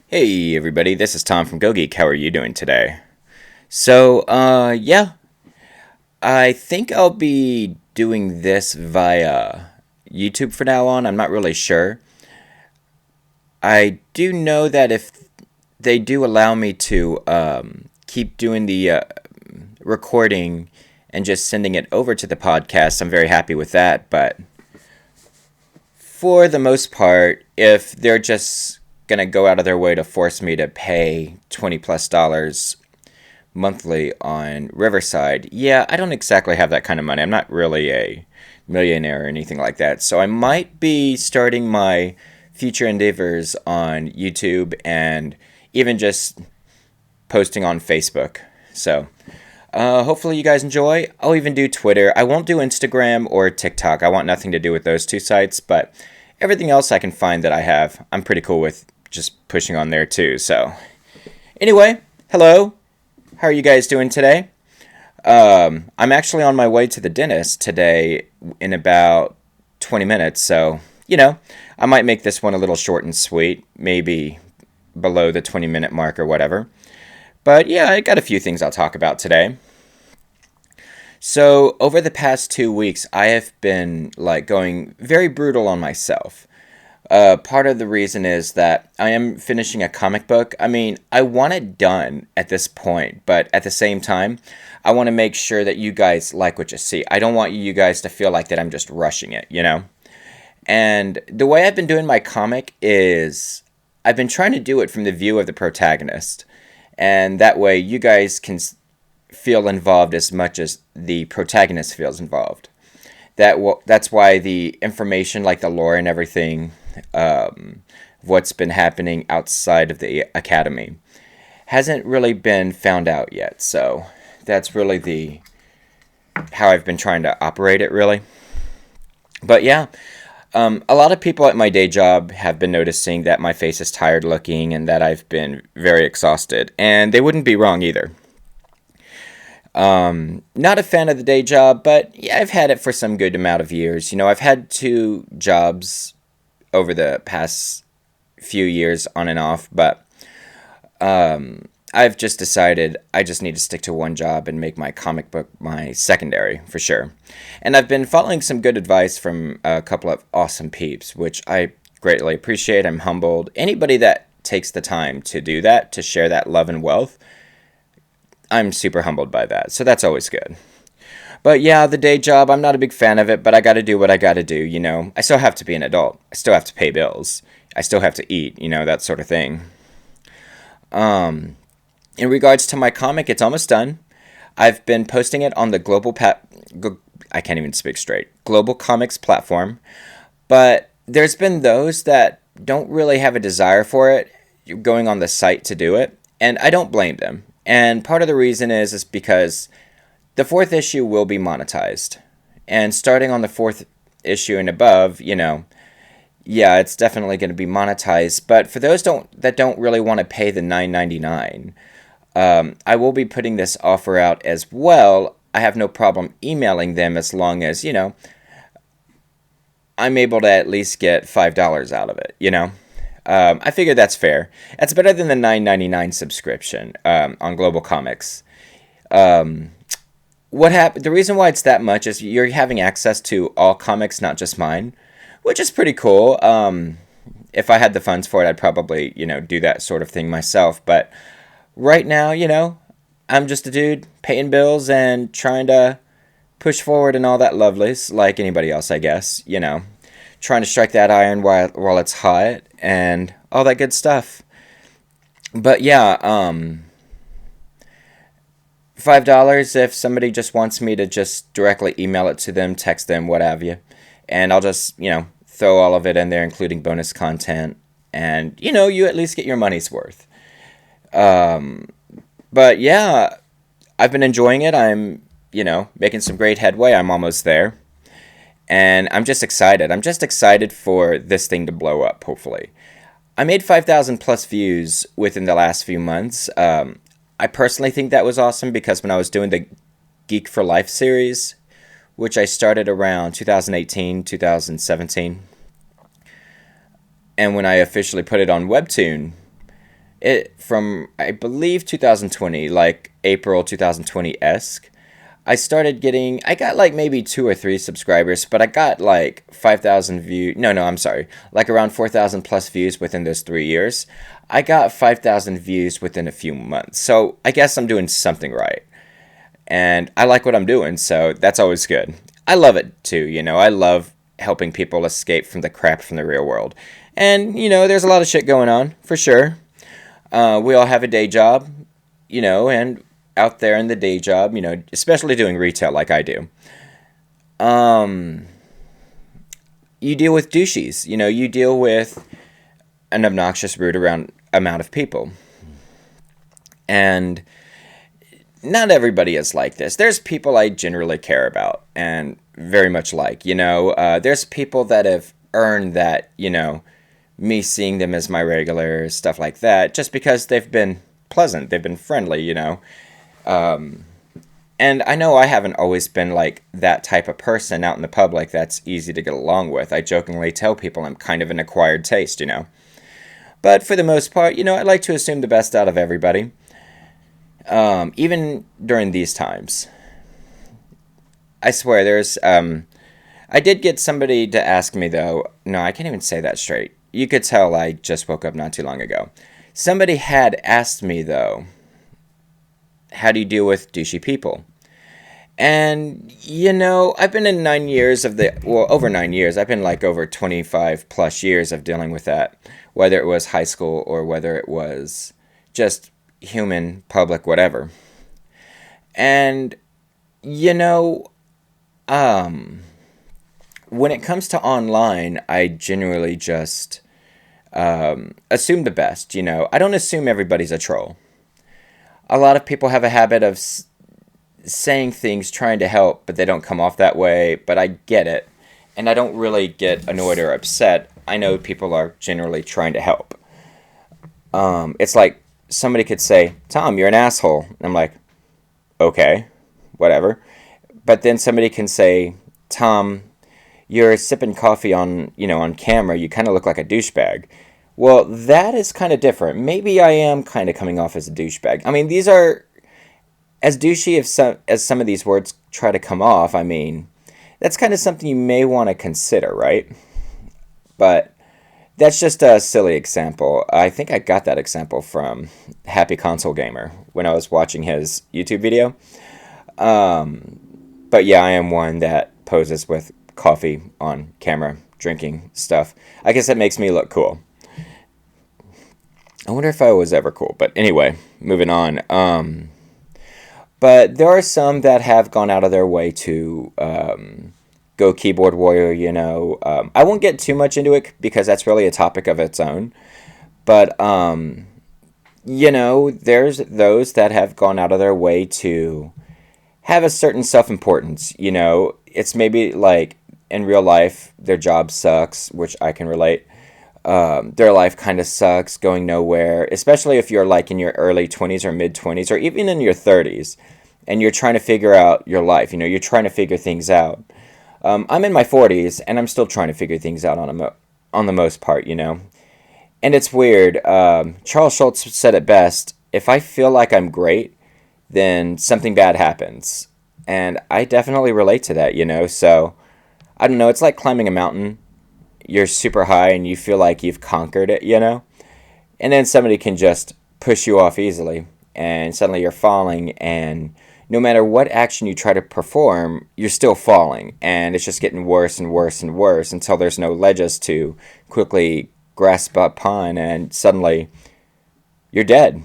Hey everybody, this is Tom from GoGeek. How are you doing today? Yeah, I think I'll be doing this via YouTube from now on. I'm not really sure. I do know that if they do allow me to keep doing the recording and just sending it over to the podcast, I'm very happy with that. But for the most part, if they're just gonna go out of their way to force me to pay $20 plus monthly on Riverside, yeah, I don't exactly have that kind of money. I'm not really a millionaire or anything like that. So I might be starting my future endeavors on YouTube and even just posting on Facebook. So hopefully you guys enjoy. I'll even do Twitter. I won't do Instagram or TikTok. I want nothing to do with those two sites, but everything else I can find that I have, I'm pretty cool with just pushing on there too. So anyway, hello. How are you guys doing today? I'm actually on my way to the dentist today in about 20 minutes, so, I might make this one a little short and sweet, maybe below the 20-minute mark or whatever. But yeah, I got a few things I'll talk about today. So, over the past 2 weeks, I have been, going very brutal on myself. Part of the reason is that I am finishing a comic book. I mean, I want it done at this point, but at the same time, I want to make sure that you guys like what you see. I don't want you guys to feel like that I'm just rushing it. And the way I've been doing my comic is I've been trying to do it from the view of the protagonist. And that way you guys can feel involved as much as the protagonist feels involved. That's why the information, like the lore and everything, what's been happening outside of the academy, hasn't really been found out yet. So that's really the how I've been trying to operate it, really. But yeah, a lot of people at my day job have been noticing that my face is tired looking and that I've been very exhausted, and they wouldn't be wrong either. Not a fan of the day job, but yeah, I've had it for some good amount of years. I've had two jobs over the past few years on and off, but I've just decided I just need to stick to one job and make my comic book my secondary for sure. And I've been following some good advice from a couple of awesome peeps, which I greatly appreciate. I'm humbled. Anybody that takes the time to do that, to share that love and wealth, I'm super humbled by that. So that's always good. But yeah, the day job, I'm not a big fan of it, but I gotta do what I gotta do. I still have to be an adult. I still have to pay bills. I still have to eat, that sort of thing. In regards to my comic, it's almost done. I've been posting it on the I can't even speak straight. Global Comics platform. But there's been those that don't really have a desire for it, going on the site to do it, and I don't blame them. And part of the reason is because the fourth issue will be monetized. And starting on the fourth issue and above, yeah, it's definitely going to be monetized. But for those that don't really want to pay the $9.99, I will be putting this offer out as well. I have no problem emailing them as long as, I'm able to at least get $5 out of it. I figure that's fair. That's better than the $9.99 subscription on Global Comics. What happened? The reason why it's that much is you're having access to all comics, not just mine, which is pretty cool. If I had the funds for it, I'd probably do that sort of thing myself. But right now, I'm just a dude paying bills and trying to push forward and all that lovelies, like anybody else, I guess. Trying to strike that iron while it's hot and all that good stuff. But yeah, $5 if somebody just wants me to just directly email it to them, text them, what have you. And I'll just, throw all of it in there, including bonus content. And, you at least get your money's worth. But yeah, I've been enjoying it. I'm, making some great headway. I'm almost there. And I'm just excited. I'm just excited for this thing to blow up, hopefully. I made 5,000 plus views within the last few months. I personally think that was awesome because when I was doing the Geek for Life series, which I started around 2018, 2017, and when I officially put it on Webtoon, It from I believe 2020, like April 2020 esque. I got like maybe 2 or 3 subscribers, but I got like 5,000 views. No, I'm sorry, like around 4,000 plus views within those 3 years. I got 5,000 views within a few months. So I guess I'm doing something right. And I like what I'm doing, so that's always good. I love it too, I love helping people escape from the crap from the real world. And, there's a lot of shit going on, for sure. We all have a day job, and out there in the day job, especially doing retail like I do, um, you deal with douchies. You deal with an obnoxious, rude around amount of people. And not everybody is like this. There's people I generally care about and very much like, there's people that have earned that, me seeing them as my regular, stuff like that, just because they've been pleasant, they've been friendly, Um, and I know I haven't always been like that type of person out in the public that's easy to get along with. I jokingly tell people I'm kind of an acquired taste. But for the most part, I like to assume the best out of everybody. Even during these times. I swear, I did get somebody to ask me, though. No, I can't even say that straight. You could tell I just woke up not too long ago. Somebody had asked me, though, how do you deal with douchey people? And, I've been in 9 years over 9 years. I've been like over 25 plus years of dealing with that. Whether it was high school or whether it was just human, public, whatever. And, you know, um, when it comes to online, I generally just assume the best. I don't assume everybody's a troll. A lot of people have a habit of saying things trying to help, but they don't come off that way. But I get it. And I don't really get annoyed or upset. I know people are generally trying to help. It's like somebody could say, Tom, you're an asshole. And I'm like, okay, whatever. But then somebody can say, Tom, you're sipping coffee on camera. You kind of look like a douchebag. Well, that is kind of different. Maybe I am kind of coming off as a douchebag. I mean, these are as douchey as some of these words try to come off. I mean, that's kind of something you may want to consider, right? But that's just a silly example. I think I got that example from Happy Console Gamer when I was watching his YouTube video. But yeah, I am one that poses with coffee on camera, drinking stuff. I guess that makes me look cool. I wonder if I was ever cool. But anyway, moving on. But there are some that have gone out of their way to go keyboard warrior. I won't get too much into it because that's really a topic of its own. But, there's those that have gone out of their way to have a certain self-importance. It's maybe like in real life, their job sucks, which I can relate. Their life kind of sucks, going nowhere, especially if you're like in your early 20s or mid 20s or even in your 30s and you're trying to figure out your life. You're trying to figure things out. I'm in my 40s and I'm still trying to figure things out on the most part. And it's weird. Charles Schultz said it best. If I feel like I'm great, then something bad happens. And I definitely relate to that, So, I don't know. It's like climbing a mountain. You're super high and you feel like you've conquered it, And then somebody can just push you off easily. And suddenly you're falling. And no matter what action you try to perform, you're still falling. And it's just getting worse and worse and worse until there's no ledges to quickly grasp upon. And suddenly you're dead,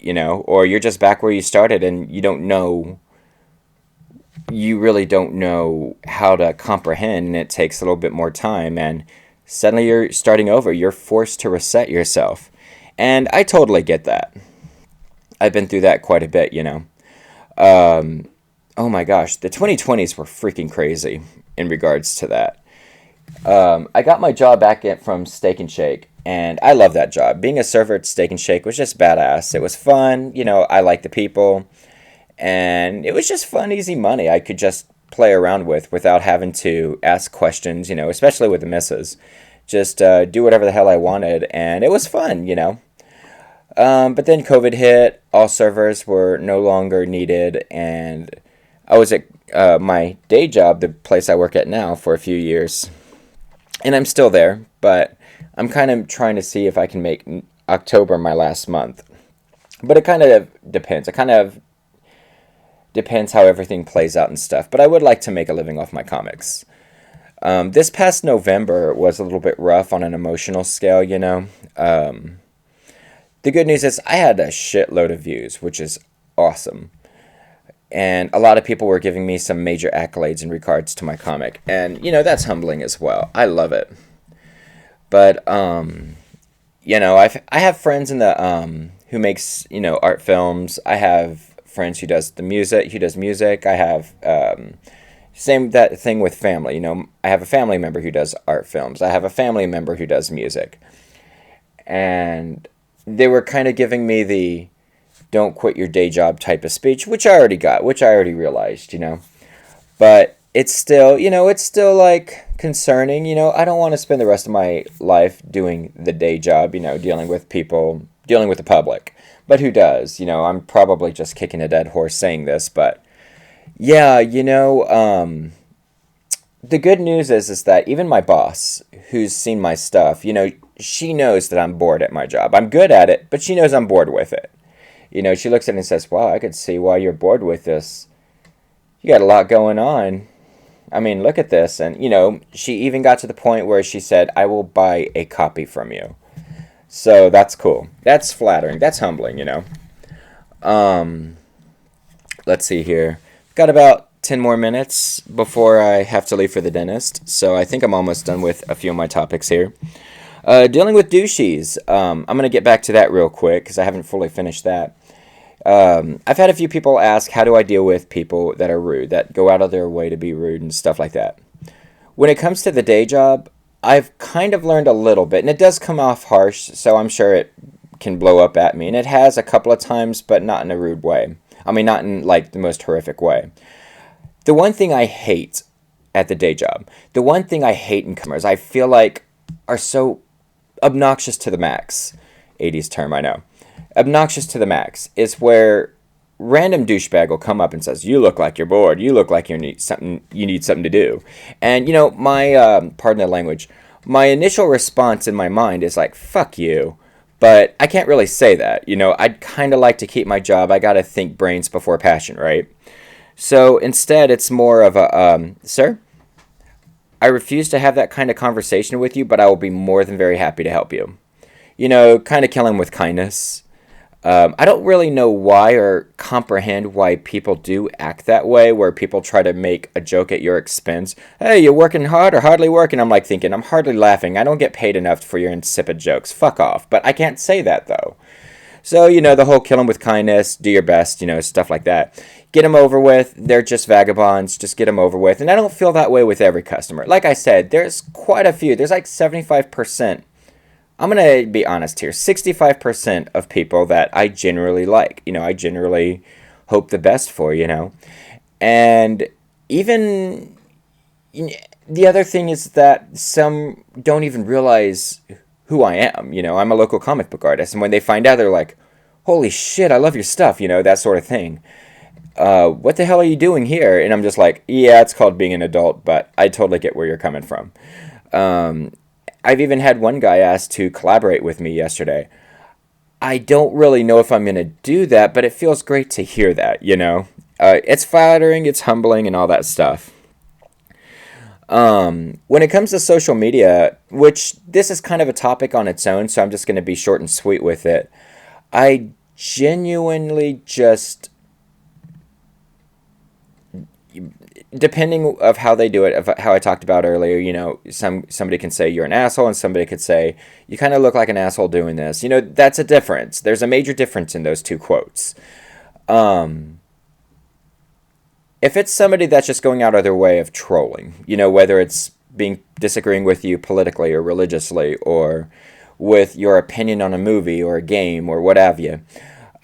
Or you're just back where you started and you really don't know how to comprehend, and it takes a little bit more time, and suddenly you're starting over. You're forced to reset yourself. And I totally get that. I've been through that quite a bit, Oh my gosh, the 2020s were freaking crazy in regards to that. I got my job back from Steak and Shake, and I love that job. Being a server at Steak and Shake was just badass. It was fun, I like the people. And it was just fun, easy money I could just play around with without having to ask questions, especially with the misses. Just do whatever the hell I wanted, and it was fun, But then COVID hit, all servers were no longer needed, and I was at my day job, the place I work at now, for a few years. And I'm still there, but I'm kind of trying to see if I can make October my last month. But it kind of depends. It kind of depends how everything plays out and stuff. But I would like to make a living off my comics. This past November was a little bit rough on an emotional scale, you know. The good news is I had a shitload of views, which is awesome. And a lot of people were giving me some major accolades in regards to my comic. And, you know, that's humbling as well. I love it. But, you know, I have friends in the, who makes, you know, art films. I have friends who does music. I have, same that thing with family. You know, I have a family member who does art films. I have a family member who does music. And they were kind of giving me the don't quit your day job type of speech, which I already got, which I already realized, you know. But it's still, you know, it's still like concerning, you know. I don't want to spend the rest of my life doing the day job, you know, dealing with people, dealing with the public. But who does? You know, I'm probably just kicking a dead horse saying this, but yeah, you know, the good news is that even my boss, who's seen my stuff, you know, she knows that I'm bored at my job. I'm good at it, but she knows I'm bored with it. You know, she looks at it and says, wow, I could see why you're bored with this. You got a lot going on. I mean, look at this. And, you know, she even got to the point where she said, I will buy a copy from you. So that's cool. That's flattering. That's humbling, you know. Let's see here. Got about 10 more minutes before I have to leave for the dentist. So I think I'm almost done with a few of my topics here. Dealing with douchies. I'm going to get back to that real quick because I haven't fully finished that. I've had a few people ask, how do I deal with people that are rude, that go out of their way to be rude and stuff like that. When it comes to the day job, I've kind of learned a little bit, and it does come off harsh, so I'm sure it can blow up at me. And it has a couple of times, but not in a rude way. I mean, not in, like, the most horrific way. The one thing I hate at the day job, the one thing I hate in customers, I feel like are so obnoxious to the max. 80s term, I know. Obnoxious to the max is where random douchebag will come up and says, you look like you're bored, you look like you need something to do. And you know, my pardon the language, my initial response in my mind is like, fuck you. But I can't really say that. You know, I'd kind of like to keep my job. I got to think brains before passion, right? So instead it's more of a sir, I refuse to have that kind of conversation with you, but I will be more than very happy to help you. You know, kind of kill him with kindness. I don't really know why or comprehend why people do act that way, where people try to make a joke at your expense. Hey, you're working hard or hardly working? I'm like thinking, I'm hardly laughing. I don't get paid enough for your insipid jokes. Fuck off. But I can't say that, though. So, you know, the whole kill them with kindness, do your best, you know, stuff like that. Get them over with. They're just vagabonds. Just get them over with. And I don't feel that way with every customer. Like I said, there's quite a few. There's like 75%. I'm going to be honest here. 65% of people that I generally like. You know, I generally hope the best for, you know. And even the other thing is that some don't even realize who I am. You know, I'm a local comic book artist. And when they find out, they're like, holy shit, I love your stuff, you know, that sort of thing. What the hell are you doing here? And I'm just like, yeah, it's called being an adult, but I totally get where you're coming from. I've even had one guy ask to collaborate with me yesterday. I don't really know if I'm going to do that, but it feels great to hear that, you know. It's flattering, it's humbling, and all that stuff. When it comes to social media, which this is kind of a topic on its own, so I'm just going to be short and sweet with it. I genuinely just, depending of how they do it, of how I talked about earlier, you know, somebody can say you're an asshole, and somebody could say you kind of look like an asshole doing this. You know, that's a difference. There's a major difference in those two quotes. If it's somebody that's just going out of their way of trolling, you know, whether it's disagreeing with you politically or religiously, or with your opinion on a movie or a game or what have you,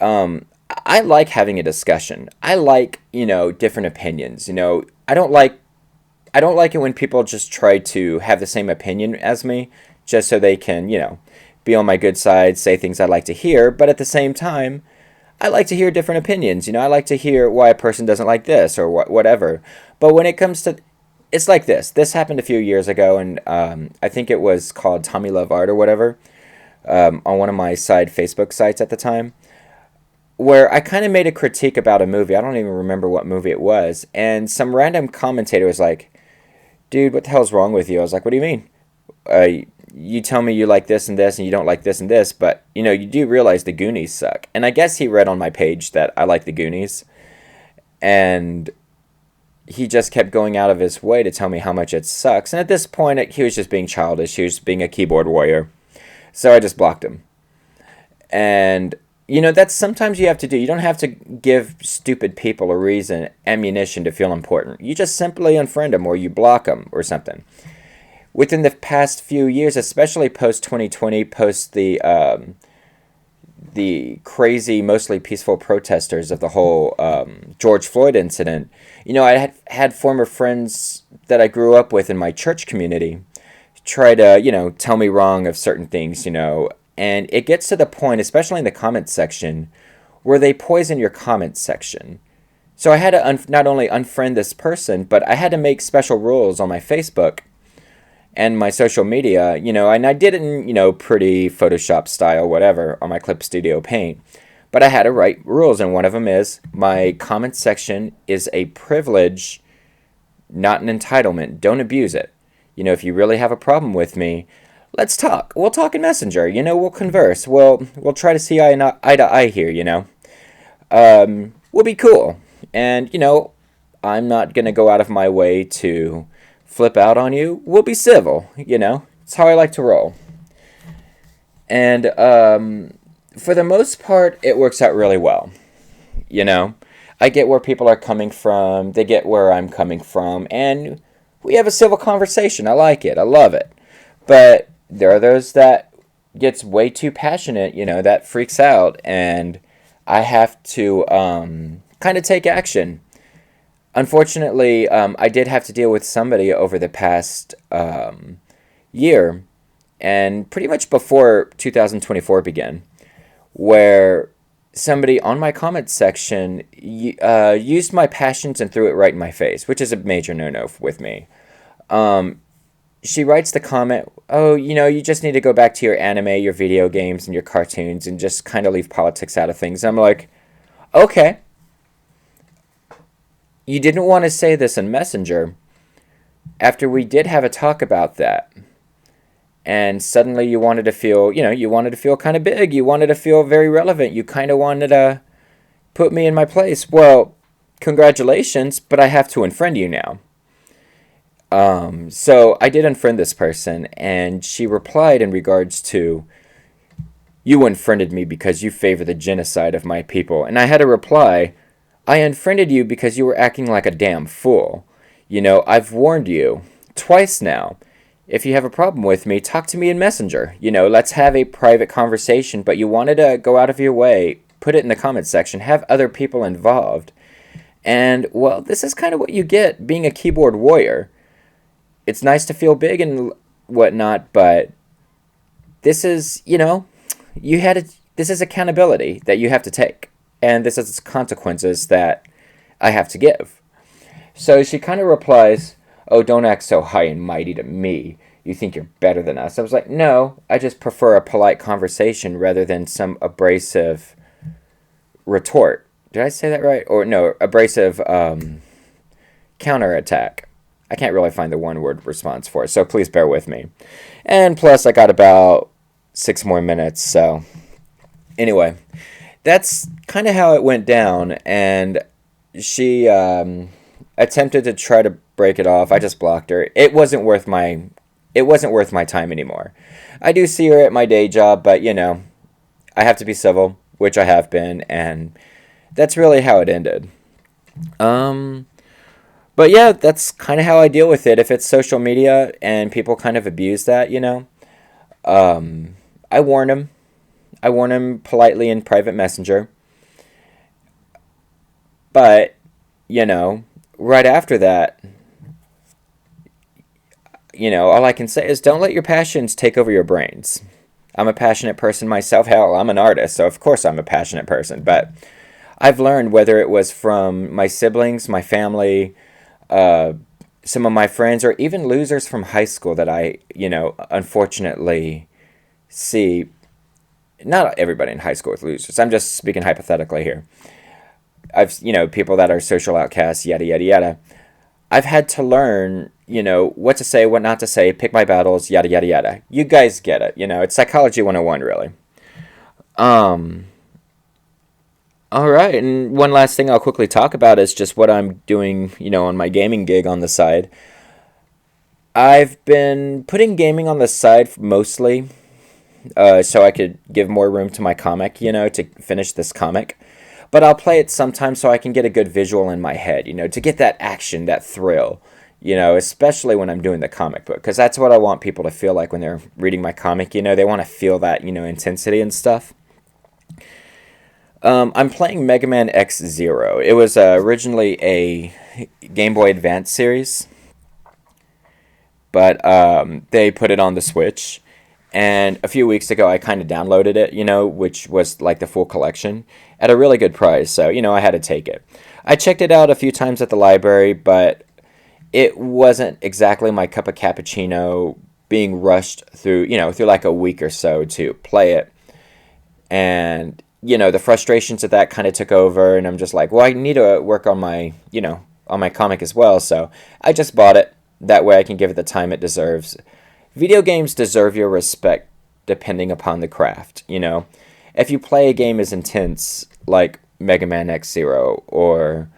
I like having a discussion. I like, you know, different opinions. You know, I don't like it when people just try to have the same opinion as me just so they can, you know, be on my good side, say things I like to hear, but at the same time, I like to hear different opinions. I like to hear why a person doesn't like this or whatever. But when it comes to, it's like this. This happened a few years ago, and I think it was called Tommy Love Art or whatever, on one of my side Facebook sites at the time, where I kind of made a critique about a movie. I don't even remember what movie it was. And some random commentator was like, dude, what the hell's wrong with you? I was like, what do you mean? You tell me you like this and you don't like this and this, but, you do realize the Goonies suck. And I guess he read on my page that I like the Goonies. And he just kept going out of his way to tell me how much it sucks. And at this point, he was just being childish. He was being a keyboard warrior. So I just blocked him. And that's sometimes you have to do. You don't have to give stupid people a reason, ammunition to feel important. You just simply unfriend them or you block them or something. Within the past few years, especially post 2020, post the crazy, mostly peaceful protesters of the whole George Floyd incident, I had former friends that I grew up with in my church community try to, tell me wrong of certain things, and it gets to the point, especially in the comments section, where they poison your comments section. So I had to not only unfriend this person, but I had to make special rules on my Facebook and my social media, and I did it in, pretty Photoshop style, whatever, on my Clip Studio Paint. But I had to write rules, and one of them is my comments section is a privilege, not an entitlement. Don't abuse it. If you really have a problem with me, let's talk. We'll talk in Messenger. We'll converse. We'll try to see eye to eye here. We'll be cool. And I'm not gonna go out of my way to flip out on you. We'll be civil. It's how I like to roll. And for the most part, it works out really well. I get where people are coming from. They get where I'm coming from, and we have a civil conversation. I like it. I love it. But there are those that gets way too passionate, that freaks out, and I have to kind of take action. Unfortunately, I did have to deal with somebody over the past year, and pretty much before 2024 began, where somebody on my comments section used my passions and threw it right in my face, which is a major no-no with me. She writes the comment, oh, you just need to go back to your anime, your video games, and your cartoons, and just kind of leave politics out of things. And I'm like, okay. You didn't want to say this in Messenger after we did have a talk about that. And suddenly you wanted to feel, kind of big. You wanted to feel very relevant. You kind of wanted to put me in my place. Well, congratulations, but I have to unfriend you now. So I did unfriend this person, and she replied in regards to, you unfriended me because you favor the genocide of my people. And I had to reply, I unfriended you because you were acting like a damn fool. I've warned you twice now. If you have a problem with me, talk to me in Messenger. Let's have a private conversation, but you wanted to go out of your way, put it in the comments section, have other people involved. And, well, this is kind of what you get being a keyboard warrior. It's nice to feel big and whatnot, but this is, this is accountability that you have to take. And this is consequences that I have to give. So she kind of replies, oh, don't act so high and mighty to me. You think you're better than us. I was like, no, I just prefer a polite conversation rather than some abrasive retort. Did I say that right? Or no, abrasive counterattack. I can't really find the one-word response for it, so please bear with me. And plus, I got about 6 more minutes, so anyway, that's kind of how it went down, and she attempted to try to break it off. I just blocked her. It wasn't worth my time anymore. I do see her at my day job, but I have to be civil, which I have been, and that's really how it ended. But yeah, that's kind of how I deal with it. If it's social media and people kind of abuse that, I warn them. I warn them politely in private messenger. But, right after that, all I can say is don't let your passions take over your brains. I'm a passionate person myself. Hell, I'm an artist, so of course I'm a passionate person. But I've learned, whether it was from my siblings, my family, uh, some of my friends, or even losers from high school that I, unfortunately see. Not everybody in high school is losers. I'm just speaking hypothetically here. People that are social outcasts, yada, yada, yada. I've had to learn, what to say, what not to say, pick my battles, yada, yada, yada. You guys get it. It's psychology 101, really. Um, all right. And one last thing I'll quickly talk about is just what I'm doing, on my gaming gig on the side. I've been putting gaming on the side mostly so I could give more room to my comic, to finish this comic. But I'll play it sometimes so I can get a good visual in my head, to get that action, that thrill, especially when I'm doing the comic book. Because that's what I want people to feel like when they're reading my comic, they want to feel that, intensity and stuff. I'm playing Mega Man X Zero. It was originally a Game Boy Advance series, but they put it on the Switch. And a few weeks ago, I kind of downloaded it, which was like the full collection at a really good price. So, I had to take it. I checked it out a few times at the library, but it wasn't exactly my cup of cappuccino being rushed through like a week or so to play it. And, the frustrations of that kind of took over. And I'm just like, well, I need to work on my comic as well. So I just bought it. That way I can give it the time it deserves. Video games deserve your respect depending upon the craft, If you play a game as intense like Mega Man X Zero or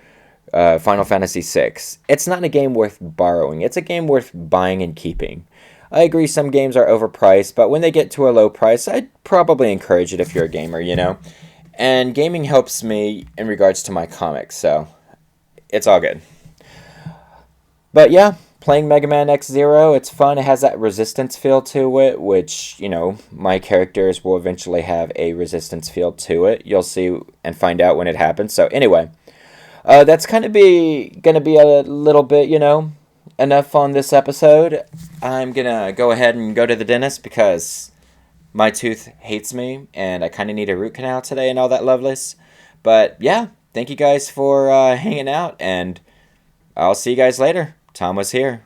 Final Fantasy VI, it's not a game worth borrowing. It's a game worth buying and keeping. I agree some games are overpriced, but when they get to a low price, I'd probably encourage it if you're a gamer, And gaming helps me in regards to my comics, so it's all good. But yeah, playing Mega Man X Zero, it's fun. It has that resistance feel to it, which, my characters will eventually have a resistance feel to it. You'll see and find out when it happens. So anyway, that's kind of gonna be a little bit, enough on this episode. I'm gonna go ahead and go to the dentist because my tooth hates me, and I kind of need a root canal today and all that loveless. But yeah, thank you guys for hanging out, and I'll see you guys later. Tom was here.